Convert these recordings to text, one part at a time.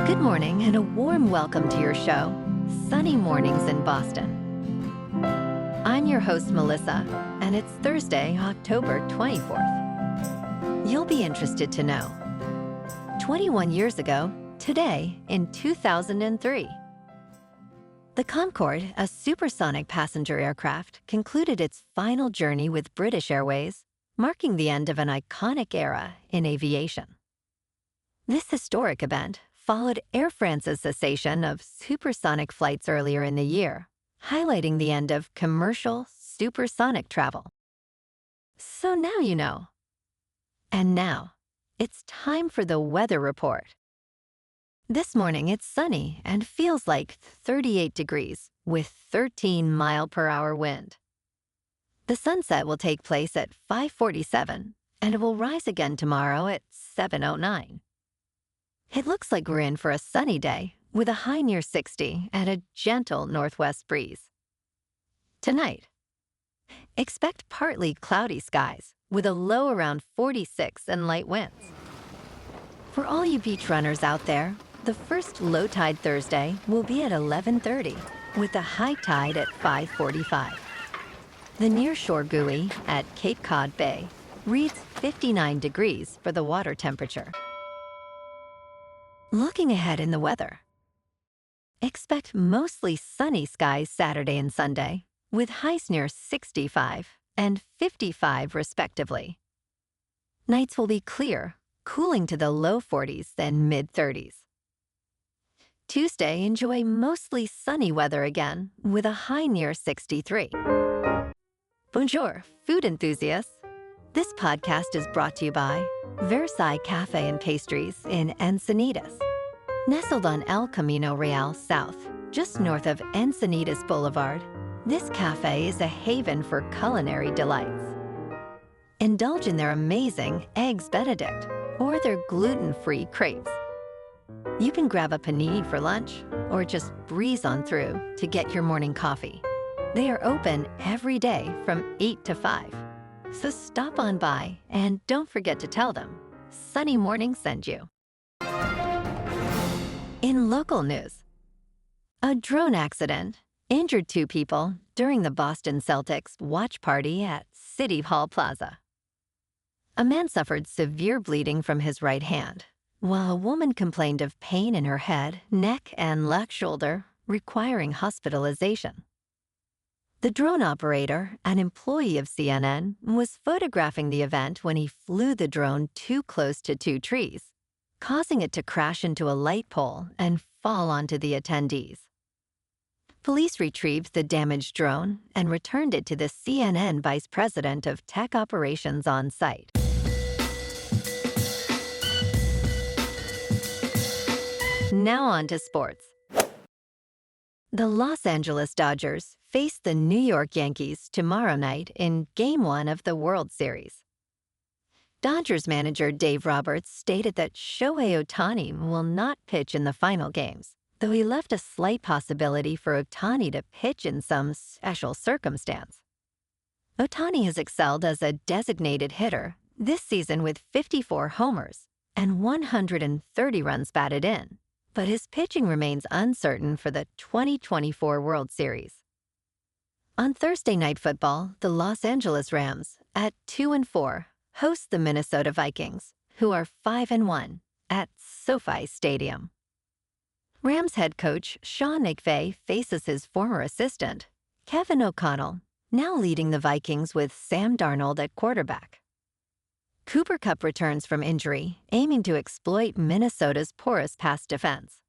Good morning and a warm welcome to your show, Sunny Mornings in Boston. I'm your host, Melissa, and it's Thursday, October 24th. You'll be interested to know. 21 years ago, today, in 2003, the Concorde, a supersonic passenger aircraft, concluded its final journey with British Airways, marking the end of an iconic era in aviation. This historic event followed Air France's cessation of supersonic flights earlier in the year, highlighting the end of commercial supersonic travel. So now you know. And now, it's time for the weather report. This morning it's sunny and feels like 38 degrees with 13-mile-per-hour wind. The sunset will take place at 5:47 and it will rise again tomorrow at 7:09. It looks like we're in for a sunny day with a high near 60 and a gentle northwest breeze. Tonight, expect partly cloudy skies with a low around 46 and light winds. For all you beach runners out there, the first low tide Thursday will be at 11:30 with the high tide at 5:45. The nearshore buoy at Cape Cod Bay reads 59 degrees for the water temperature. Looking ahead in the weather, expect mostly sunny skies Saturday and Sunday, with highs near 65 and 55 respectively. Nights will be clear, cooling to the low 40s and mid-30s. Tuesday, enjoy mostly sunny weather again, with a high near 63. Bonjour, food enthusiasts. This podcast is brought to you by Versailles Cafe and Pastries in Encinitas. Nestled on El Camino Real South, just north of Encinitas Boulevard, this cafe is a haven for culinary delights. Indulge in their amazing Eggs Benedict or their gluten-free crepes. You can grab a panini for lunch or just breeze on through to get your morning coffee. They are open every day from 8 to 5. So stop on by and don't forget to tell them Sunny Morning sent you. In local news, a drone accident injured 2 people during the Boston Celtics watch party at City Hall Plaza. A man suffered severe bleeding from his right hand, while a woman complained of pain in her head, neck, and left shoulder, requiring hospitalization. The drone operator, an employee of CNN, was photographing the event when he flew the drone too close to 2 trees, causing it to crash into a light pole and fall onto the attendees. Police retrieved the damaged drone and returned it to the CNN Vice President of Tech Operations on site. Now on to sports. The Los Angeles Dodgers face the New York Yankees tomorrow night in Game 1 of the World Series. Dodgers manager Dave Roberts stated that Shohei Ohtani will not pitch in the final games, though he left a slight possibility for Ohtani to pitch in some special circumstance. Ohtani has excelled as a designated hitter this season with 54 homers and 130 runs batted in, but his pitching remains uncertain for the 2024 World Series. On Thursday Night Football, the Los Angeles Rams, at 2-4, host the Minnesota Vikings, who are 5-1, at SoFi Stadium. Rams head coach Sean McVay faces his former assistant, Kevin O'Connell, now leading the Vikings with Sam Darnold at quarterback. Cooper Kupp returns from injury, aiming to exploit Minnesota's porous pass defense.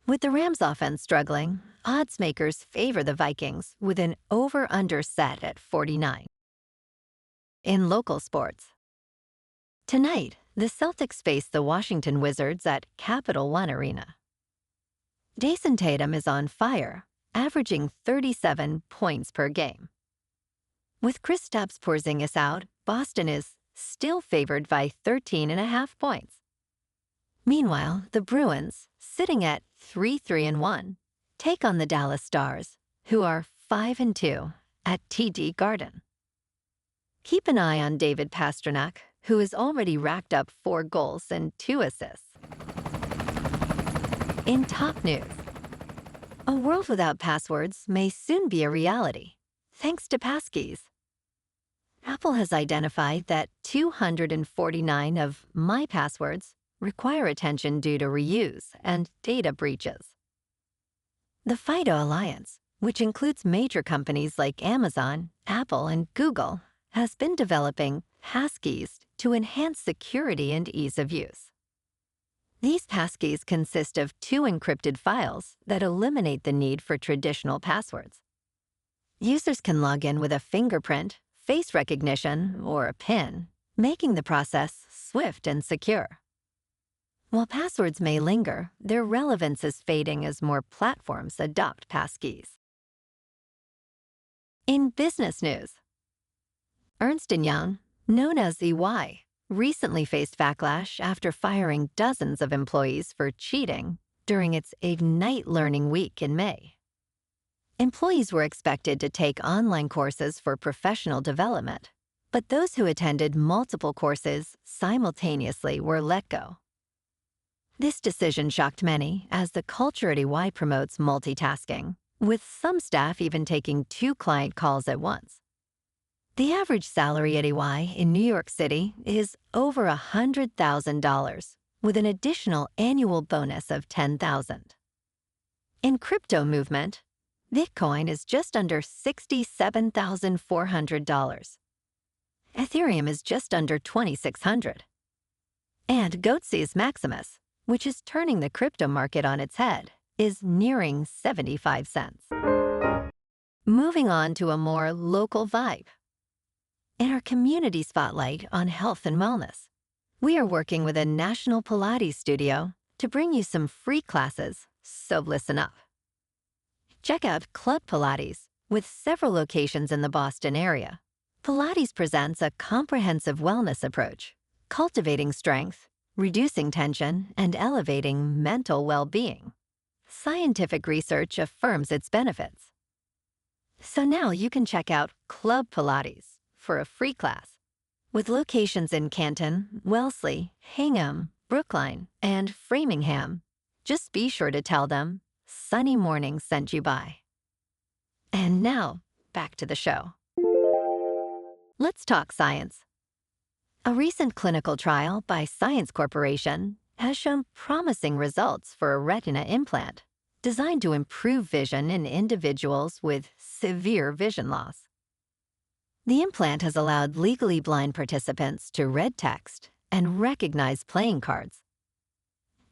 With the Rams' offense struggling, odds makers favor the Vikings with an over-under set at 49. In local sports, tonight, the Celtics face the Washington Wizards at Capital One Arena. Jayson Tatum is on fire, averaging 37 points per game. With Kristaps Porzingis out, Boston is still favored by 13.5 points. Meanwhile, the Bruins, sitting at 3-1, take on the Dallas Stars, who are 5-2 at TD Garden. Keep an eye on David Pastrnak, who has already racked up 4 goals and 2 assists. In top news, a world without passwords may soon be a reality, thanks to Passkeys. Apple has identified that 249 of my passwords require attention due to reuse and data breaches. The FIDO Alliance, which includes major companies like Amazon, Apple, and Google, has been developing Passkeys to enhance security and ease of use. These passkeys consist of 2 encrypted files that eliminate the need for traditional passwords. Users can log in with a fingerprint, face recognition, or a PIN, making the process swift and secure. While passwords may linger, their relevance is fading as more platforms adopt passkeys. In business news, Ernst and Young, known as EY, recently faced backlash after firing dozens of employees for cheating during its Ignite Learning Week in May. Employees were expected to take online courses for professional development, but those who attended multiple courses simultaneously were let go. This decision shocked many, as the culture at EY promotes multitasking, with some staff even taking 2 client calls at once. The average salary at EY in New York City is over $100,000, with an additional annual bonus of $10,000. In crypto movement, Bitcoin is just under $67,400. Ethereum is just under $2,600. And Goatseus Maximus, which is turning the crypto market on its head, is nearing 75 cents. Moving on to a more local vibe. In our community spotlight on health and wellness, we are working with a national Pilates studio to bring you some free classes, so listen up. Check out Club Pilates, with several locations in the Boston area. Pilates presents a comprehensive wellness approach, cultivating strength, reducing tension, and elevating mental well-being. Scientific research affirms its benefits. So now you can check out Club Pilates for a free class. With locations in Canton, Wellesley, Hingham, Brookline, and Framingham, just be sure to tell them Sunny Morning sent you by. And now, back to the show. Let's talk science. A recent clinical trial by Science Corporation has shown promising results for a retina implant designed to improve vision in individuals with severe vision loss. The implant has allowed legally blind participants to read text and recognize playing cards.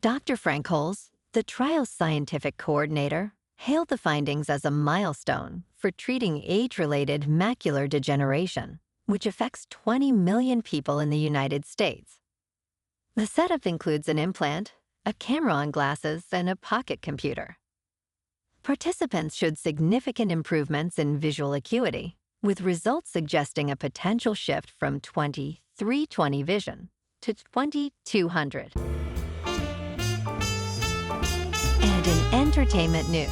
Dr. Frank Holes, the trial's scientific coordinator, hailed the findings as a milestone for treating age-related macular degeneration, which affects 20 million people in the United States. The setup includes an implant, a camera on glasses, and a pocket computer. Participants showed significant improvements in visual acuity, with results suggesting a potential shift from 20/320 vision to 20/200. And in entertainment news,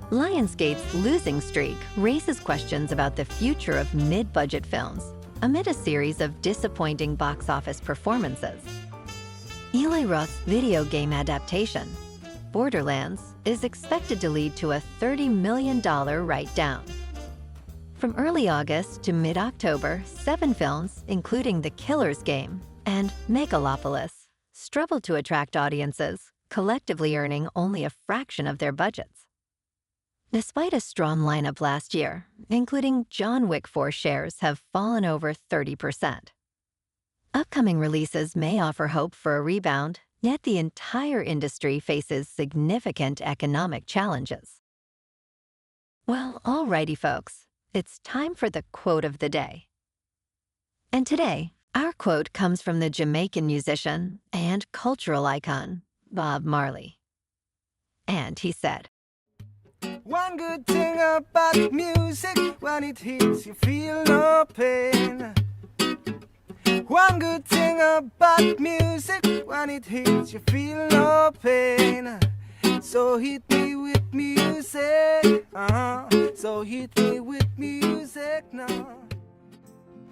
Lionsgate's losing streak raises questions about the future of mid-budget films amid a series of disappointing box office performances. Eli Roth's video game adaptation, Borderlands, is expected to lead to a $30 million write-down. From early August to mid-October, 7 films, including The Killer's Game and Megalopolis, struggled to attract audiences, collectively earning only a fraction of their budgets. Despite a strong lineup last year, including John Wick 4 shares have fallen over 30%. Upcoming releases may offer hope for a rebound, yet the entire industry faces significant economic challenges. Well, alrighty folks, it's time for the quote of the day. And today, our quote comes from the Jamaican musician and cultural icon, Bob Marley. And he said, "One good thing about music, when it hits you feel no pain. One good thing about music, when it hits you feel no pain. So hit me with music, so hit me with music now."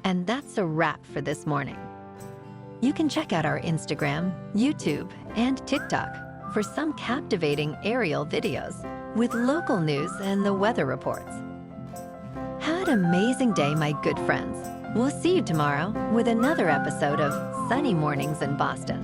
And that's a wrap for this morning. You can check out our Instagram, YouTube, and TikTok, for some captivating aerial videos with local news and the weather reports. Have an amazing day, my good friends. We'll see you tomorrow with another episode of Sunny Mornings in Boston.